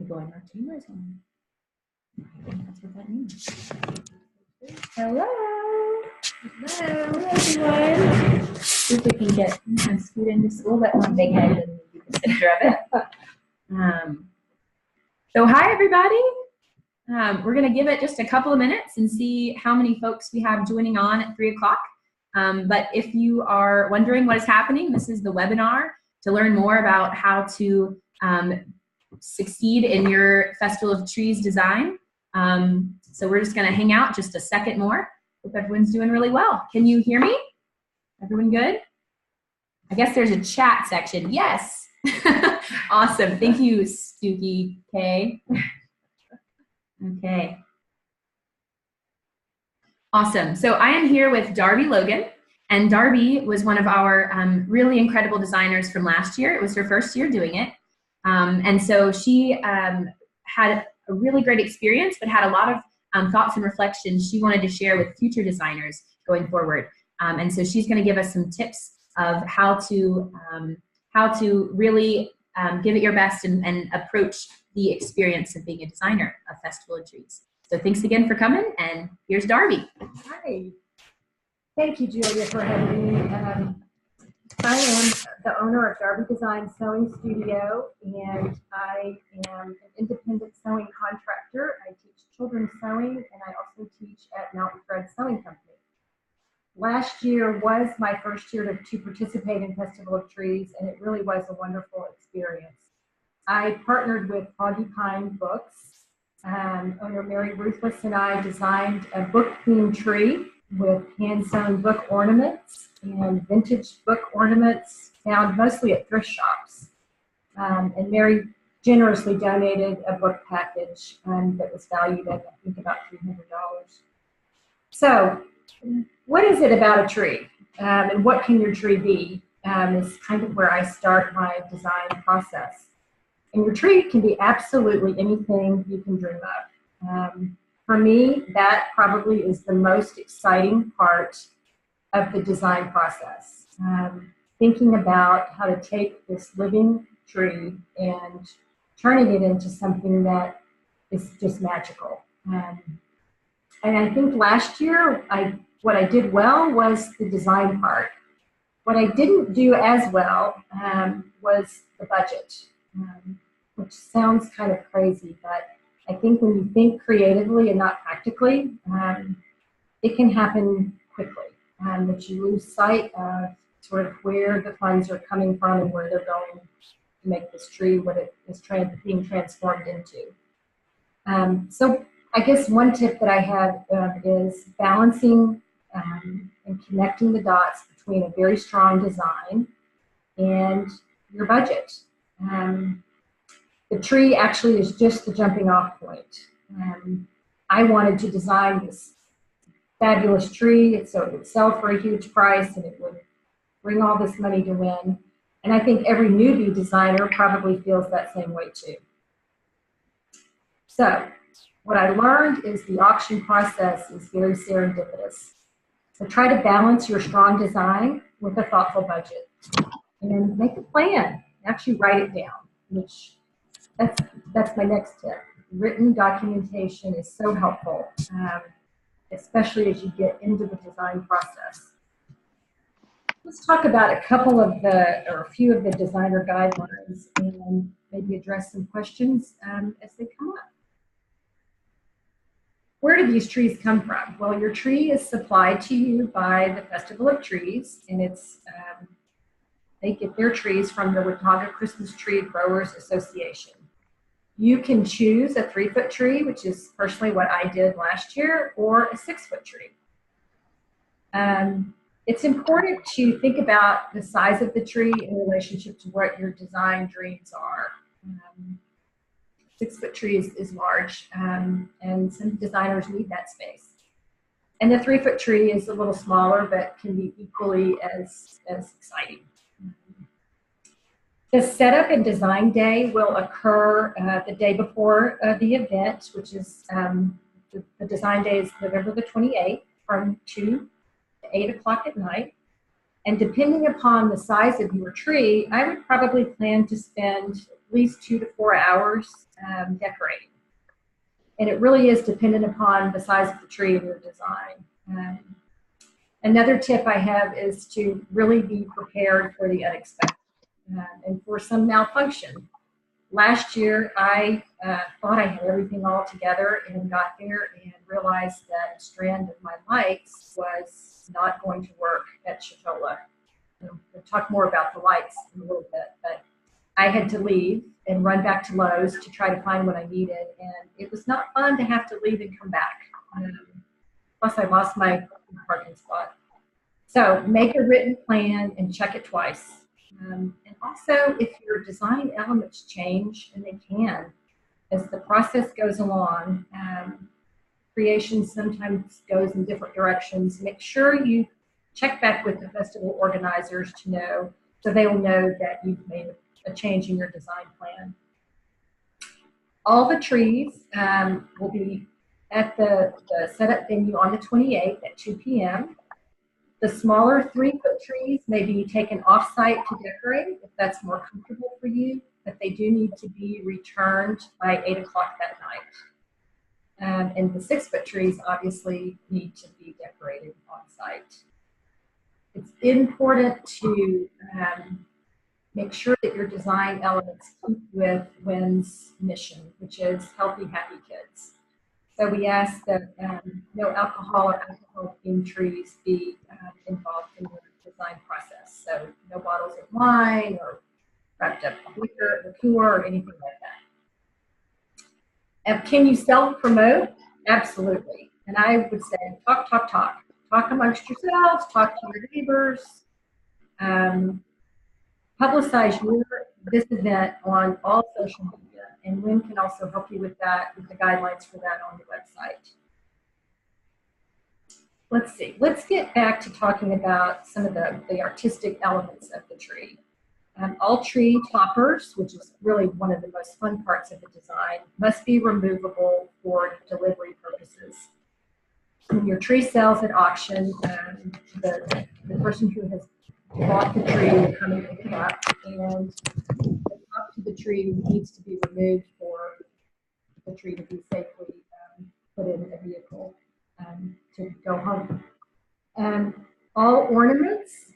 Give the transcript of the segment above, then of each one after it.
the going our timer is on. I think that's what that means. Hello. Hello, everyone. See if we can get scoot into school, but one big head and do the center of it. So hi, everybody. We're going to give it just a couple of minutes and see how many folks we have joining on at 3 o'clock. But if you are wondering what is happening, this is the webinar to learn more about how to succeed in your Festival of Trees design. So we're just going to hang out just a second more. Hope everyone's doing really well. Can you hear me? Everyone good? I guess there's a chat section. Yes. Awesome. Thank you, Stooky K. Okay. Awesome. So I am here with Darby Logan, and Darby was one of our really incredible designers from last year. It was her first year doing it. And so she had a really great experience, but had a lot of thoughts and reflections she wanted to share with future designers going forward. And so she's going to give us some tips of how to really give it your best and approach the experience of being a designer of Festival of Trees. So thanks again for coming, and here's Darby. Hi. Thank you, Julia, for having me. I am the owner of Darby Design Sewing Studio, and I am an independent sewing contractor. I teach children's sewing, and I also teach at Mountain Thread Sewing Company. Last year was my first year to participate in Festival of Trees, and it really was a wonderful experience. I partnered with Foggy Pine Books. Owner Mary Ruthless and I designed a book-themed tree with hand-sewn book ornaments and vintage book ornaments found mostly at thrift shops. And Mary generously donated a book package that was valued at, I think, about $300. So, what is it about a tree? And what can your tree be? Is kind of where I start my design process. And your tree can be absolutely anything you can dream of. For me, that probably is the most exciting part of the design process. Thinking about how to take this living tree and turning it into something that is just magical. And I think last year, what I did well was the design part. What I didn't do as well was the budget. Which sounds kind of crazy, but I think when you think creatively and not practically, it can happen quickly. That you lose sight of sort of where the funds are coming from and where they're going to make this tree what it is being transformed into. So I guess one tip that I have is balancing and connecting the dots between a very strong design and your budget. The tree actually is just the jumping off point. I wanted to design this fabulous tree so it would sell for a huge price and it would bring all this money to win. And I think every newbie designer probably feels that same way too. So what I learned is the auction process is very serendipitous. So try to balance your strong design with a thoughtful budget. And make a plan. Actually write it down, which that's my next tip. Written documentation is so helpful, especially as you get into the design process. Let's talk about a few of the designer guidelines and maybe address some questions as they come up. Where do these trees come from? Well, your tree is supplied to you by the Festival of Trees, and they get their trees from the Watauga Christmas Tree Growers Association. You can choose a 3-foot tree, which is personally what I did last year, or a 6-foot tree. It's important to think about the size of the tree in relationship to what your design dreams are. 6-foot tree is large, and some designers need that space. And the 3-foot tree is a little smaller, but can be equally as exciting. The setup and design day will occur the day before the event, which is the design day is November the 28th from 2 to 8 o'clock at night. And depending upon the size of your tree, I would probably plan to spend least 2 to 4 hours decorating. And it really is dependent upon the size of the tree and your design. Another tip I have is to really be prepared for the unexpected and for some malfunction. Last year, I thought I had everything all together and got there and realized that a strand of my lights was not going to work at Chetola. We'll talk more about the lights in a little bit, but I had to leave and run back to Lowe's to try to find what I needed, and it was not fun to have to leave and come back. Plus, I lost my parking spot. So make a written plan and check it twice. And also, if your design elements change, and they can, as the process goes along, creation sometimes goes in different directions. Make sure you check back with the festival organizers to know, so they will know that you've made a change in your design plan. All the trees will be at the setup venue on the 28th at 2 p.m. The smaller 3-foot trees may be taken off-site to decorate if that's more comfortable for you, but they do need to be returned by 8 o'clock that night. And the 6-foot trees obviously need to be decorated on-site. It's important to make sure that your design elements keep with WIN's mission, which is healthy, happy kids. So we ask that no alcohol or alcohol-themed trees be involved in the design process. So no bottles of wine or wrapped up liquor or anything like that. And can you self-promote? Absolutely. And I would say talk, talk, talk. Talk amongst yourselves, talk to your neighbors. Publicize this event on all social media, and WIN can also help you with that, with the guidelines for that on the website. Let's see, let's get back to talking about some of the artistic elements of the tree. All tree toppers, which is really one of the most fun parts of the design, must be removable for delivery purposes. When your tree sells at auction, the person who has bought the tree will come and pick it up, and the top to the tree needs to be removed for the tree to be safely put in a vehicle to go home. All ornaments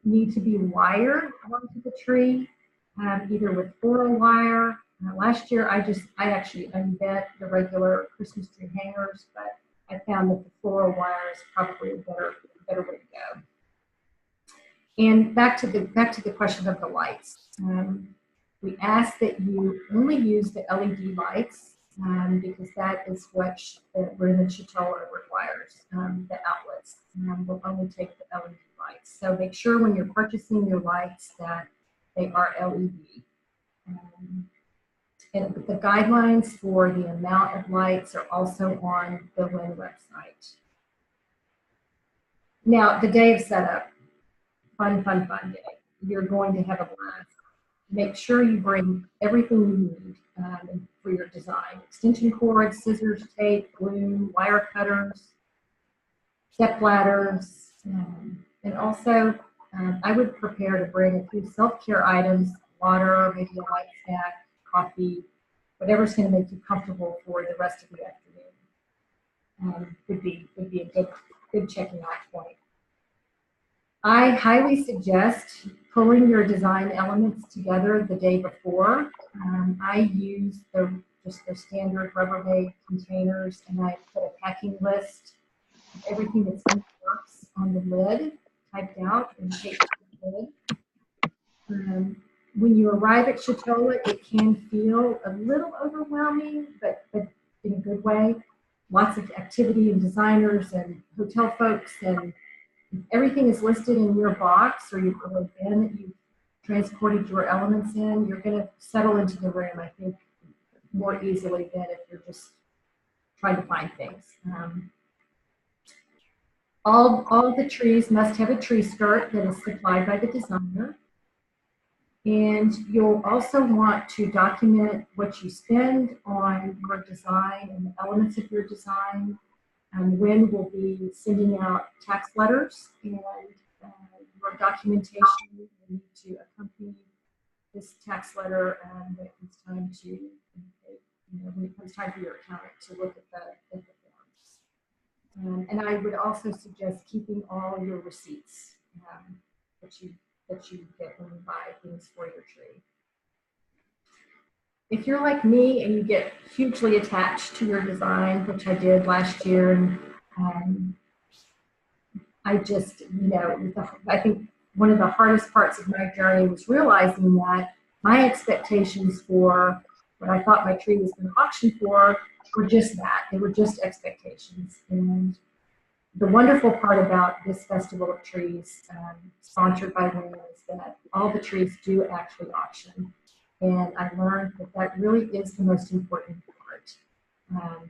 need to be wired onto the tree, either with floral wire. Last year, I actually unbent the regular Christmas tree hangers, but I found that the floral wire is probably a better way to go. And back to the question of the lights. We ask that you only use the LED lights because that is what the room in Chetola requires. The outlets will only take the LED lights. So make sure when you're purchasing your lights that they are LED. And the guidelines for the amount of lights are also on the WIN website. Now, the day of setup. Fun day. You're going to have a blast. Make sure you bring everything you need for your design. Extension cords, scissors, tape, glue, wire cutters, step ladders, and also I would prepare to bring a few self-care items, water, maybe a light snack, coffee, whatever's going to make you comfortable for the rest of the afternoon. Would be a good checking off point. I highly suggest pulling your design elements together the day before. I use just the standard Rubbermaid containers, and I put a packing list of everything that's in the box on the lid, typed out and taped to the lid. When you arrive at Chetola, it can feel a little overwhelming, but in a good way. Lots of activity and designers and hotel folks, and everything is listed in your box or your bin that you transported your elements in. You're going to settle into the room, I think, more easily than if you're just trying to find things. All the trees must have a tree skirt that is supplied by the designer. And you'll also want to document what you spend on your design and the elements of your design. WIN will be sending out tax letters, and your documentation will need to accompany this tax letter when it comes time to, when it comes time for your accountant to look at the forms. And I would also suggest keeping all your receipts that you get when you buy things for your tree. If you're like me and you get hugely attached to your design, which I did last year, and I just, I think one of the hardest parts of my journey was realizing that my expectations for what I thought my tree was going to auction for were just that. They were just expectations. And the wonderful part about this Festival of Trees, sponsored by WIN, is that all the trees do actually auction. And I learned that that really is the most important part,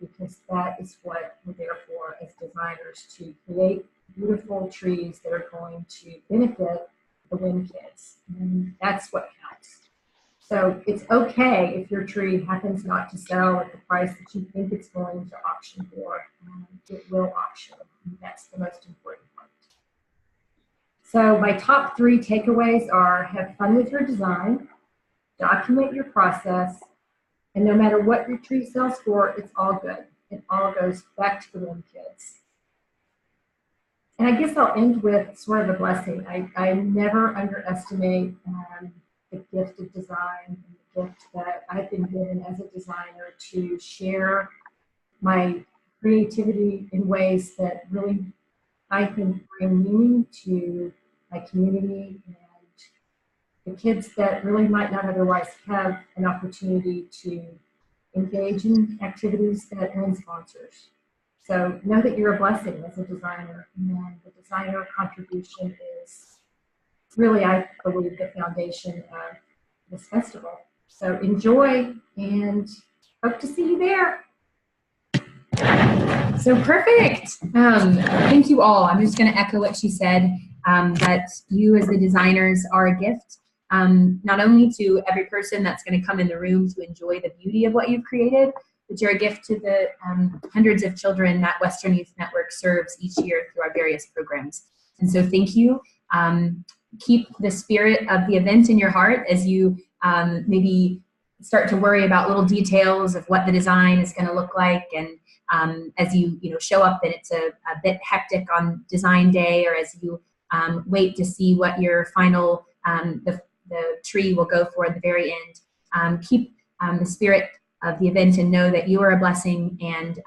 because that is what we're there for as designers, to create beautiful trees that are going to benefit the WIN kids. And that's what counts. So it's okay if your tree happens not to sell at the price that you think it's going to auction for. It will auction. And that's the most important part. So my top 3 takeaways are: have fun with your design, document your process, and no matter what your tree sells for, it's all good. It all goes back to the WIN kids. And I guess I'll end with sort of a blessing. I never underestimate the gift of design and the gift that I've been given as a designer to share my creativity in ways that really, I think, bring meaning to my community and the kids that really might not otherwise have an opportunity to engage in activities that WIN sponsors. So know that you're a blessing as a designer, and the designer contribution is really, I believe, the foundation of this festival. So enjoy, and hope to see you there. So perfect. Thank you all. I'm just going to echo what she said, that you as the designers are a gift, not only to every person that's going to come in the room to enjoy the beauty of what you've created, but you're a gift to the hundreds of children that Western Youth Network serves each year through our various programs. And so thank you. Keep the spirit of the event in your heart as you maybe start to worry about little details of what the design is going to look like, and as you show up and it's a bit hectic on design day, or as you wait to see what your final the tree will go for at the very end. Keep the spirit of the event and know that you are a blessing, and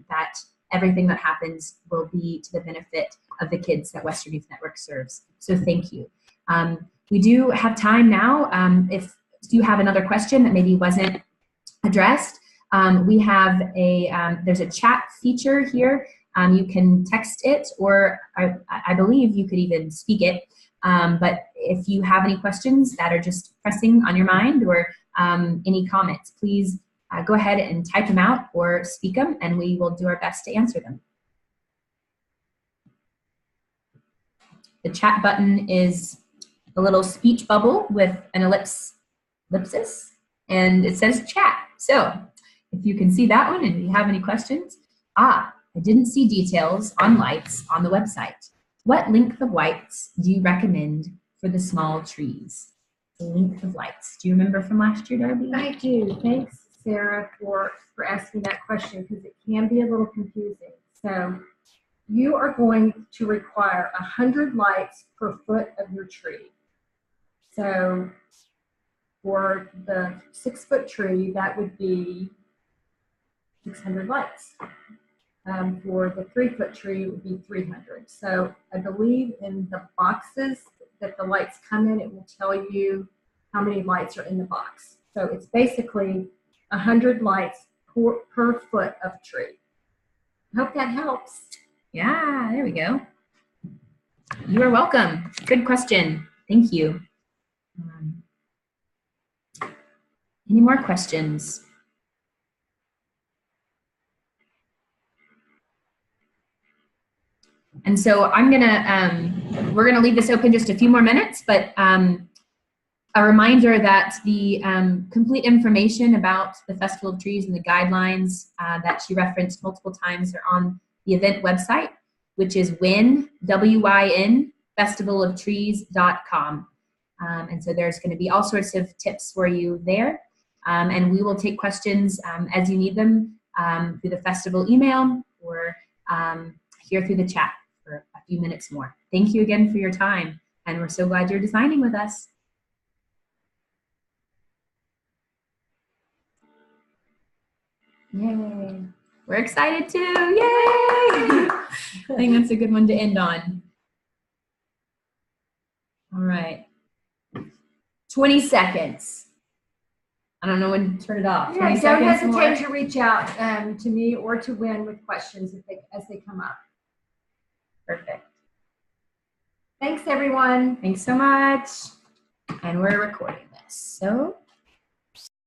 that everything that happens will be to the benefit of the kids that Western Youth Network serves. So thank you. We do have time now. If you have another question that maybe wasn't addressed, we have there's a chat feature here. You can text it, or I believe you could even speak it. But if you have any questions that are just pressing on your mind, or any comments, please go ahead and type them out or speak them, and we will do our best to answer them. The chat button is a little speech bubble with an ellipsis, and it says chat. So if you can see that one and you have any questions. I didn't see details on lights on the website. What length of lights do you recommend for the small trees? The length of lights. Do you remember from last year, Darby? I do. Thanks, Sarah, for asking that question, because it can be a little confusing. So you are going to require 100 lights per foot of your tree. So for the 6-foot tree, that would be 600 lights. For the 3-foot tree, it would be 300. So I believe in the boxes that the lights come in, it will tell you how many lights are in the box. So it's basically 100 lights per foot of tree. I hope that helps. Yeah, there we go. You are welcome. Good question. Thank you. Any more questions? And so we're gonna leave this open just a few more minutes, but a reminder that the complete information about the Festival of Trees and the guidelines that she referenced multiple times are on the event website, which is WIN, W-I-N, festivalofTrees.com. And so there's going to be all sorts of tips for you there. And we will take questions as you need them through the festival email or here through the chat for a few minutes more. Thank you again for your time. And we're so glad you're designing with us. Yay. We're excited too. Yay. I think that's a good one to end on. All right. 20 seconds. I don't know when to turn it off. Yeah, 20 don't seconds hesitate more. to reach out to me or to Wynn with questions as they come up. Perfect. Thanks, everyone. Thanks so much. And we're recording this. So